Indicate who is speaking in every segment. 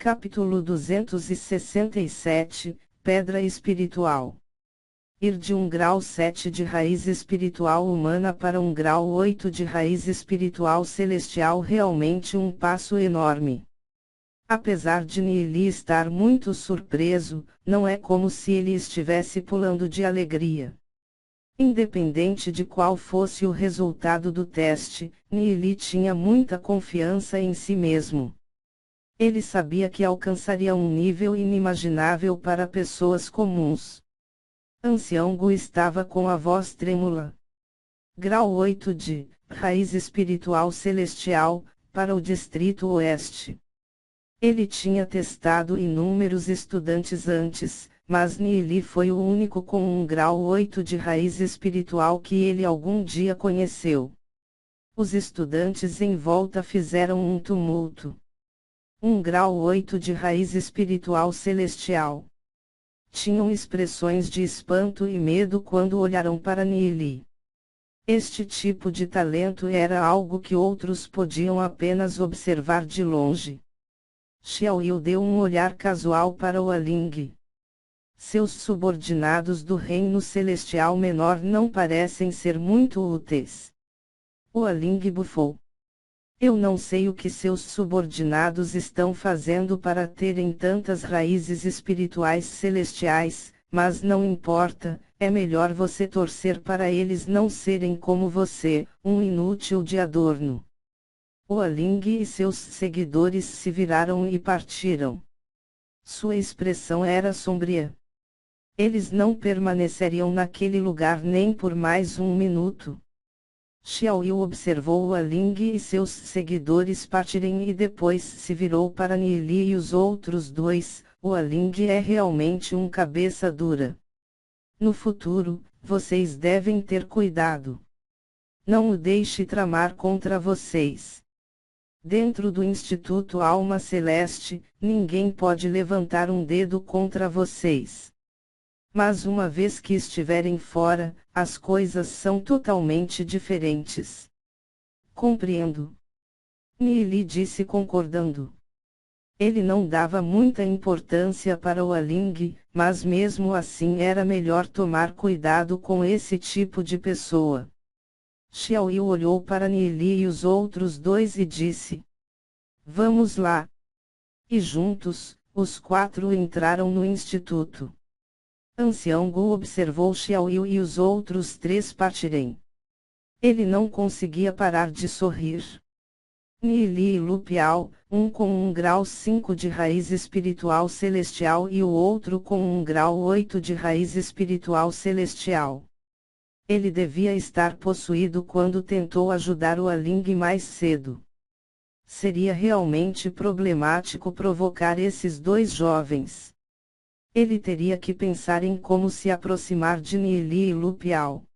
Speaker 1: Capítulo 267, Pedra Espiritual. Ir de um grau 7 de raiz espiritual humana para um grau 8 de raiz espiritual celestial, realmente um passo enorme. Apesar de Nili estar muito surpreso, não é como se ele estivesse pulando de alegria. Independente de qual fosse o resultado do teste, Nili tinha muita confiança em si mesmo. Ele sabia que alcançaria um nível inimaginável para pessoas comuns. Ancião Gu estava com a voz trêmula. Grau 8 de raiz espiritual celestial, para o Distrito Oeste. Ele tinha testado inúmeros estudantes antes, mas Nili foi o único com um grau 8 de raiz espiritual que ele algum dia conheceu. Os estudantes em volta fizeram um tumulto. Um grau 8 de raiz espiritual celestial. Tinham expressões de espanto e medo quando olharam para Nili. Este tipo de talento era algo que outros podiam apenas observar de longe. Xiaoyu deu um olhar casual para o Aling. Seus subordinados do reino celestial menor não parecem ser muito úteis. O Aling bufou. Eu não sei o que seus subordinados estão fazendo para terem tantas raízes espirituais celestiais, mas não importa, é melhor você torcer para eles não serem como você, um inútil de adorno. O Aling e seus seguidores se viraram e partiram. Sua expressão era sombria. Eles não permaneceriam naquele lugar nem por mais um minuto. Xiaoyu observou o Aling e seus seguidores partirem e depois se virou para Nili e os outros dois. O Aling é realmente um cabeça dura. No futuro, vocês devem ter cuidado. Não o deixe tramar contra vocês. Dentro do Instituto Alma Celeste, ninguém pode levantar um dedo contra vocês. Mas uma vez que estiverem fora, as coisas são totalmente diferentes. Compreendo. Nili disse concordando. Ele não dava muita importância para o Aling, mas mesmo assim era melhor tomar cuidado com esse tipo de pessoa. Xiaoyu olhou para Nili e os outros dois e disse: Vamos lá. E juntos, os quatro entraram no instituto. Ancião Gu observou Xiaoyu e os outros três partirem. Ele não conseguia parar de sorrir. Nili e Lu Piao, um com um grau 5 de raiz espiritual celestial e o outro com um grau 8 de raiz espiritual celestial. Ele devia estar possuído quando tentou ajudar o Aling mais cedo. Seria realmente problemático provocar esses dois jovens. Ele teria que pensar em como se aproximar de Nili e Lu Piao.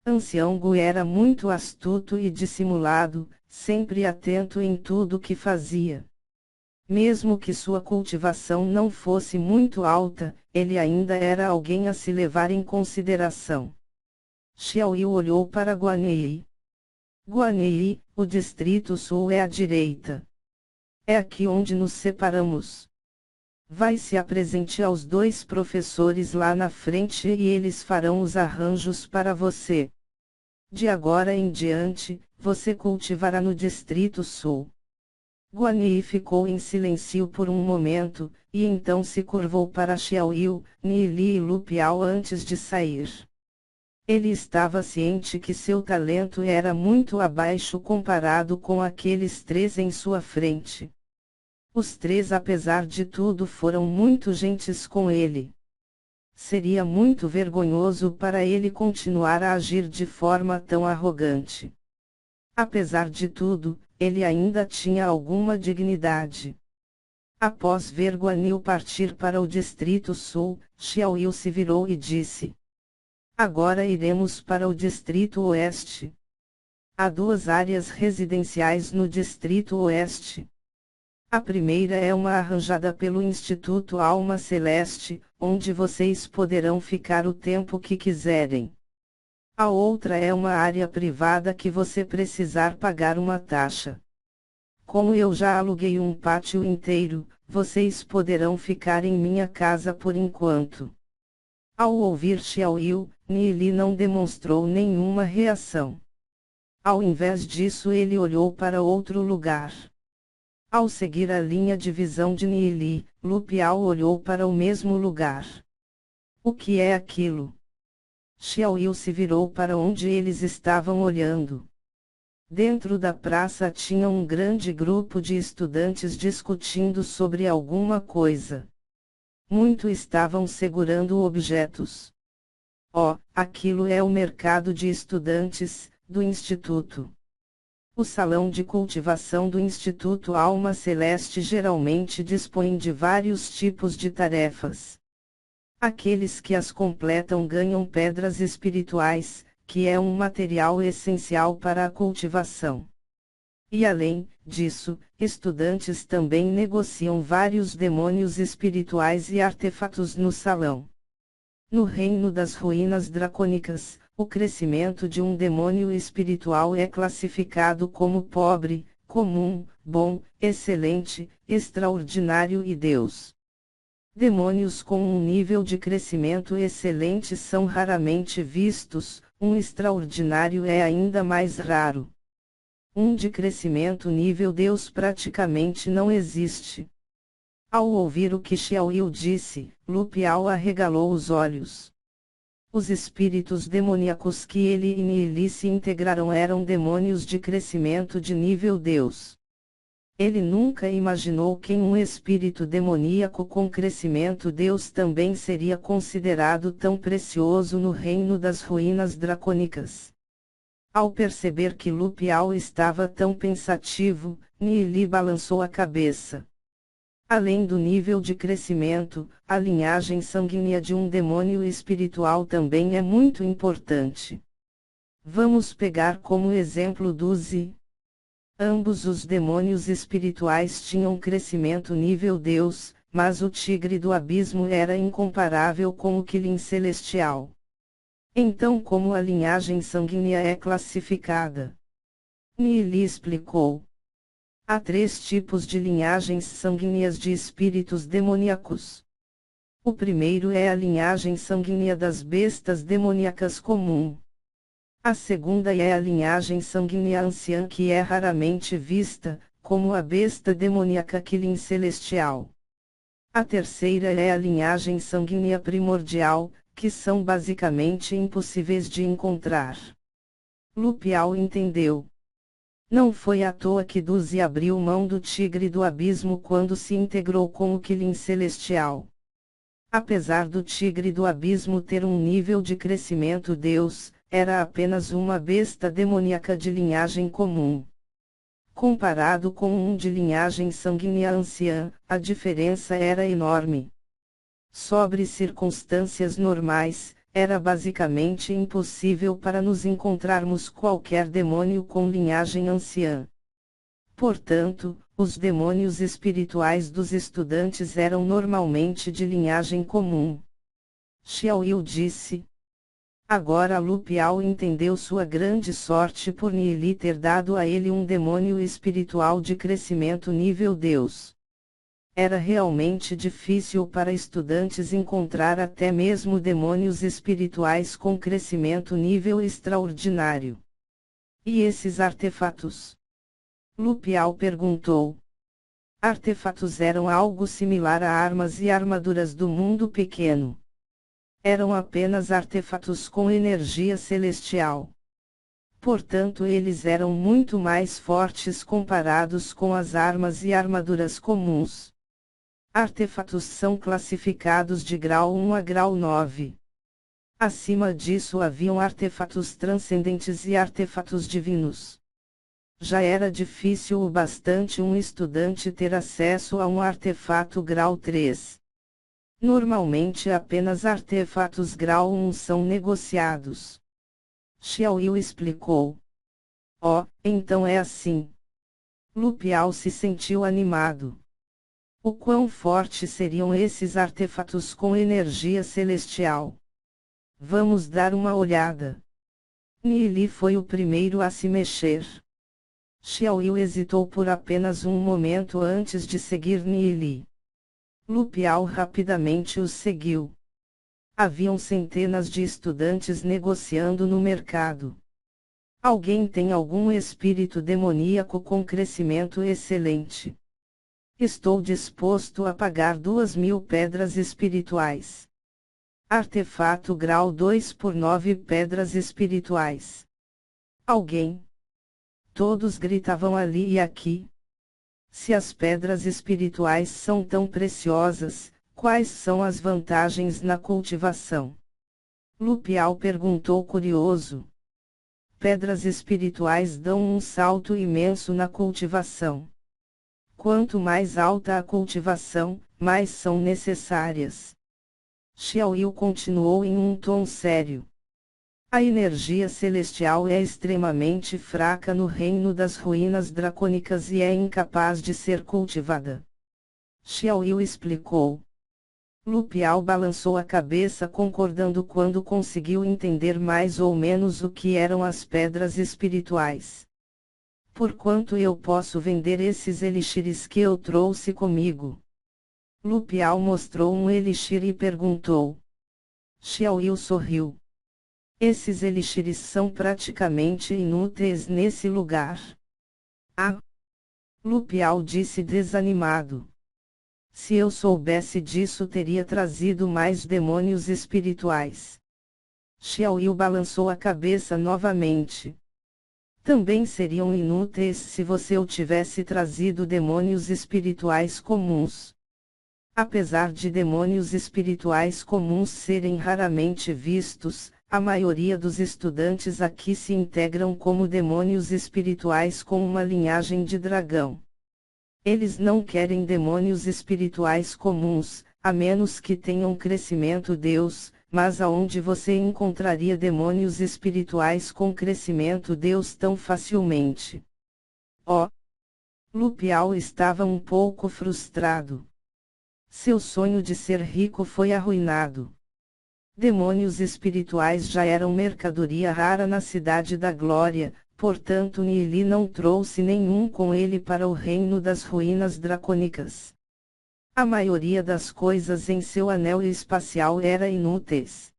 Speaker 1: Ancião Gu era muito astuto e dissimulado, sempre atento em tudo que fazia. Mesmo que sua cultivação não fosse muito alta, ele ainda era alguém a se levar em consideração. Xiaoyu olhou para Guanyi. Guanyi, o Distrito Sul é à direita. É aqui onde nos separamos. Vai se apresente aos dois professores lá na frente e eles farão os arranjos para você. De agora em diante, você cultivará no Distrito Sul. Guanyi ficou em silêncio por um momento, e então se curvou para Xiaoyu, Nili e Lu Piao antes de sair. Ele estava ciente que seu talento era muito abaixo comparado com aqueles três em sua frente. Os três, apesar de tudo, foram muito gentis com ele. Seria muito vergonhoso para ele continuar a agir de forma tão arrogante. Apesar de tudo, ele ainda tinha alguma dignidade. Após ver Guanyi partir para o Distrito Sul, Xiaoyu se virou e disse: Agora iremos para o Distrito Oeste. Há duas áreas residenciais no Distrito Oeste. A primeira é uma arranjada pelo Instituto Alma Celeste, onde vocês poderão ficar o tempo que quiserem. A outra é uma área privada que você precisar pagar uma taxa. Como eu já aluguei um pátio inteiro, vocês poderão ficar em minha casa por enquanto. Ao ouvir Xiaoyu, Nili não demonstrou nenhuma reação. Ao invés disso ele olhou para outro lugar. Ao seguir a linha de visão de Nili, Lu Piao olhou para o mesmo lugar. O que é aquilo? Xiaoyu se virou para onde eles estavam olhando. Dentro da praça tinha um grande grupo de estudantes discutindo sobre alguma coisa. Muitos estavam segurando objetos. Oh, aquilo é o mercado de estudantes, do Instituto. O salão de cultivação do Instituto Alma Celeste geralmente dispõe de vários tipos de tarefas. Aqueles que as completam ganham pedras espirituais, que é um material essencial para a cultivação. E além disso, estudantes também negociam vários demônios espirituais e artefatos no salão. No reino das ruínas dracônicas, o crescimento de um demônio espiritual é classificado como pobre, comum, bom, excelente, extraordinário e Deus. Demônios com um nível de crescimento excelente são raramente vistos, um extraordinário é ainda mais raro. Um de crescimento nível Deus praticamente não existe. Ao ouvir o que Xiaoyu disse, Lu Piao arregalou os olhos. Os espíritos demoníacos que ele e Nili se integraram eram demônios de crescimento de nível Deus. Ele nunca imaginou que um espírito demoníaco com crescimento Deus também seria considerado tão precioso no reino das ruínas dracônicas. Ao perceber que Lu Piao estava tão pensativo, Nili balançou a cabeça. Além do nível de crescimento, a linhagem sanguínea de um demônio espiritual também é muito importante. Vamos pegar como exemplo Duzi. Ambos os demônios espirituais tinham crescimento nível Deus, mas o tigre do abismo era incomparável com o Qilin celestial. Então como a linhagem sanguínea é classificada? Nili explicou. Há 3 tipos de linhagens sanguíneas de espíritos demoníacos. O primeiro é a linhagem sanguínea das bestas demoníacas comum. A segunda é a linhagem sanguínea anciã que é raramente vista, como a besta demoníaca Qilin celestial. A terceira é a linhagem sanguínea primordial, que são basicamente impossíveis de encontrar. Lu Piao entendeu. Não foi à toa que Duzi abriu mão do tigre do abismo quando se integrou com o Qilin celestial. Apesar do tigre do abismo ter um nível de crescimento Deus, era apenas uma besta demoníaca de linhagem comum. Comparado com um de linhagem sanguínea anciã, a diferença era enorme. Sobre circunstâncias normais, era basicamente impossível para nos encontrarmos qualquer demônio com linhagem anciã. Portanto, os demônios espirituais dos estudantes eram normalmente de linhagem comum. Xiaoyu disse. Agora Lu Piao entendeu sua grande sorte por Nili ter dado a ele um demônio espiritual de crescimento nível Deus. Era realmente difícil para estudantes encontrar até mesmo demônios espirituais com crescimento nível extraordinário. E esses artefatos? Lu Piao perguntou. Artefatos eram algo similar a armas e armaduras do mundo pequeno. Eram apenas artefatos com energia celestial. Portanto, eles eram muito mais fortes comparados com as armas e armaduras comuns. Artefatos são classificados de grau 1 a grau 9. Acima disso haviam artefatos transcendentes e artefatos divinos. Já era difícil o bastante um estudante ter acesso a um artefato grau 3. Normalmente apenas artefatos grau 1 são negociados. Xiaoyu explicou. Oh, então é assim. Lu Piao se sentiu animado. O quão fortes seriam esses artefatos com energia celestial? Vamos dar uma olhada. Nili foi o primeiro a se mexer. Xiaoyu hesitou por apenas um momento antes de seguir Nili. Lupial rapidamente os seguiu. Haviam centenas de estudantes negociando no mercado. Alguém tem algum espírito demoníaco com crescimento excelente? Estou disposto a pagar 2.000 pedras espirituais. Artefato grau 2 por 9 pedras espirituais. Alguém? Todos gritavam ali e aqui. Se as pedras espirituais são tão preciosas, quais são as vantagens na cultivação? Lupial perguntou curioso. Pedras espirituais dão um salto imenso na cultivação. Quanto mais alta a cultivação, mais são necessárias. Xiaoyu continuou em um tom sério. A energia celestial é extremamente fraca no reino das ruínas dracônicas e é incapaz de ser cultivada. Xiaoyu explicou. Lupial balançou a cabeça concordando quando conseguiu entender mais ou menos o que eram as pedras espirituais. Por quanto eu posso vender esses elixires que eu trouxe comigo? Lupial mostrou um elixir e perguntou. Xiaoyu sorriu. Esses elixires são praticamente inúteis nesse lugar. Ah! Lupial disse desanimado. Se eu soubesse disso teria trazido mais demônios espirituais. Xiaoyu balançou a cabeça novamente. Também seriam inúteis se você o tivesse trazido demônios espirituais comuns. Apesar de demônios espirituais comuns serem raramente vistos, a maioria dos estudantes aqui se integram como demônios espirituais com uma linhagem de dragão. Eles não querem demônios espirituais comuns, a menos que tenham crescimento Deus, mas aonde você encontraria demônios espirituais com crescimento Deus tão facilmente? Oh! Lupial estava um pouco frustrado. Seu sonho de ser rico foi arruinado. Demônios espirituais já eram mercadoria rara na Cidade da Glória, portanto Nili não trouxe nenhum com ele para o reino das ruínas dracônicas. A maioria das coisas em seu anel espacial era inúteis.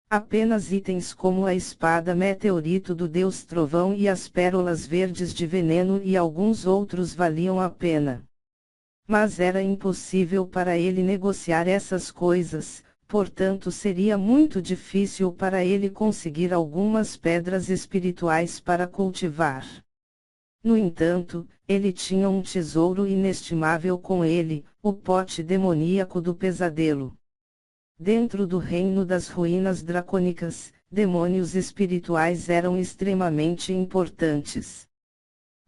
Speaker 1: Apenas itens como a espada meteorito do Deus Trovão e as pérolas verdes de veneno e alguns outros valiam a pena. Mas era impossível para ele negociar essas coisas, portanto seria muito difícil para ele conseguir algumas pedras espirituais para cultivar. No entanto, ele tinha um tesouro inestimável com ele, o pote demoníaco do pesadelo. Dentro do reino das ruínas dracônicas, demônios espirituais eram extremamente importantes.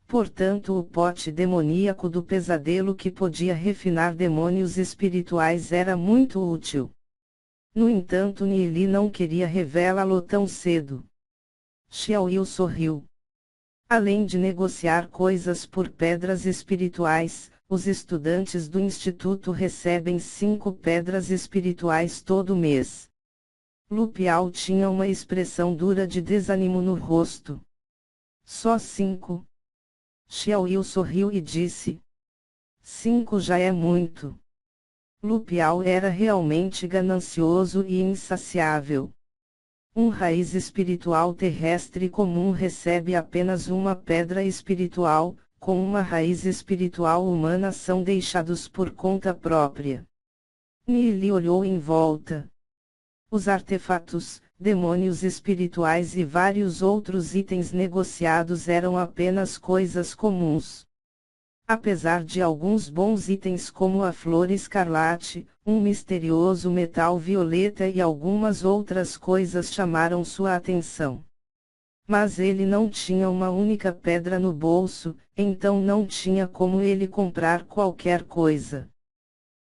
Speaker 1: Portanto, o pote demoníaco do pesadelo que podia refinar demônios espirituais era muito útil. No entanto, Nili não queria revelá-lo tão cedo. Xiaoyu sorriu. Além de negociar coisas por pedras espirituais, os estudantes do instituto recebem 5 pedras espirituais todo mês. Lupial tinha uma expressão dura de desânimo no rosto. Só 5? Xiaoyu sorriu e disse. 5 já é muito. Lupial era realmente ganancioso e insaciável. Um raiz espiritual terrestre comum recebe apenas uma pedra espiritual, com uma raiz espiritual humana são deixados por conta própria. Nili olhou em volta. Os artefatos, demônios espirituais e vários outros itens negociados eram apenas coisas comuns. Apesar de alguns bons itens como a flor escarlate, um misterioso metal violeta e algumas outras coisas chamaram sua atenção. Mas ele não tinha uma única pedra no bolso, então não tinha como ele comprar qualquer coisa.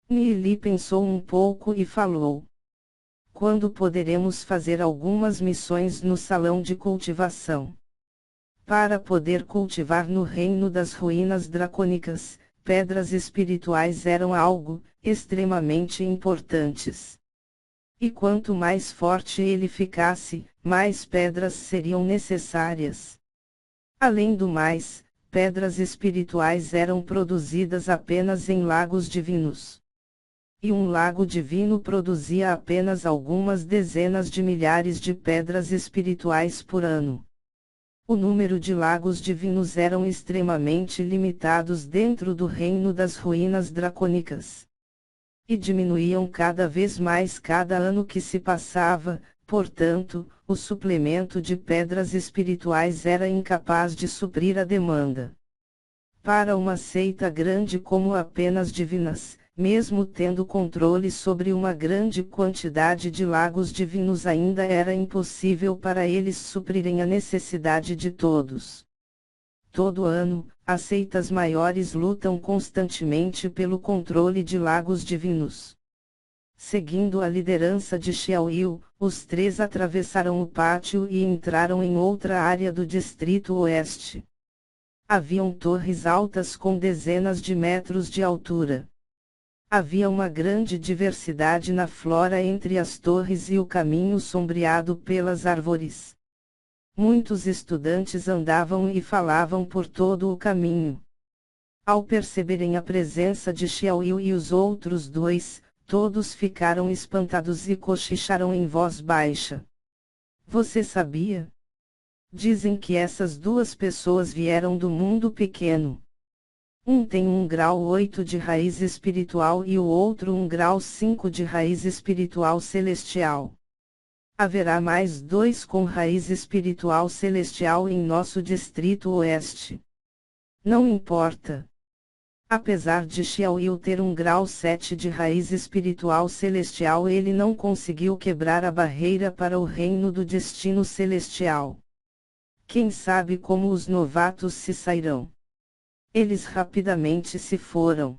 Speaker 1: Nili pensou um pouco e falou. Quando poderemos fazer algumas missões no salão de cultivação? Para poder cultivar no reino das ruínas dracônicas, pedras espirituais eram algo extremamente importantes. E quanto mais forte ele ficasse, mais pedras seriam necessárias. Além do mais, pedras espirituais eram produzidas apenas em lagos divinos. E um lago divino produzia apenas algumas dezenas de milhares de pedras espirituais por ano. O número de lagos divinos eram extremamente limitados dentro do reino das ruínas dracônicas. E diminuíam cada vez mais cada ano que se passava, portanto, o suplemento de pedras espirituais era incapaz de suprir a demanda. Para uma seita grande como apenas divinas, mesmo tendo controle sobre uma grande quantidade de lagos divinos, ainda era impossível para eles suprirem a necessidade de todos. Todo ano, as seitas maiores lutam constantemente pelo controle de lagos divinos. Seguindo a liderança de Xiaoyu, os três atravessaram o pátio e entraram em outra área do distrito oeste. Haviam torres altas com dezenas de metros de altura. Havia uma grande diversidade na flora entre as torres e o caminho sombreado pelas árvores. Muitos estudantes andavam e falavam por todo o caminho. Ao perceberem a presença de Xiaoyu e os outros dois, todos ficaram espantados e cochicharam em voz baixa. Você sabia? Dizem que essas duas pessoas vieram do mundo pequeno. Um tem 1 grau 8 de raiz espiritual e o outro 1 grau 5 de raiz espiritual celestial. Haverá mais 2 com raiz espiritual celestial em nosso distrito oeste. Não importa. Apesar de Xiaoyu ter 1 grau 7 de raiz espiritual celestial, ele não conseguiu quebrar a barreira para o reino do destino celestial. Quem sabe como os novatos se sairão? Eles rapidamente se foram.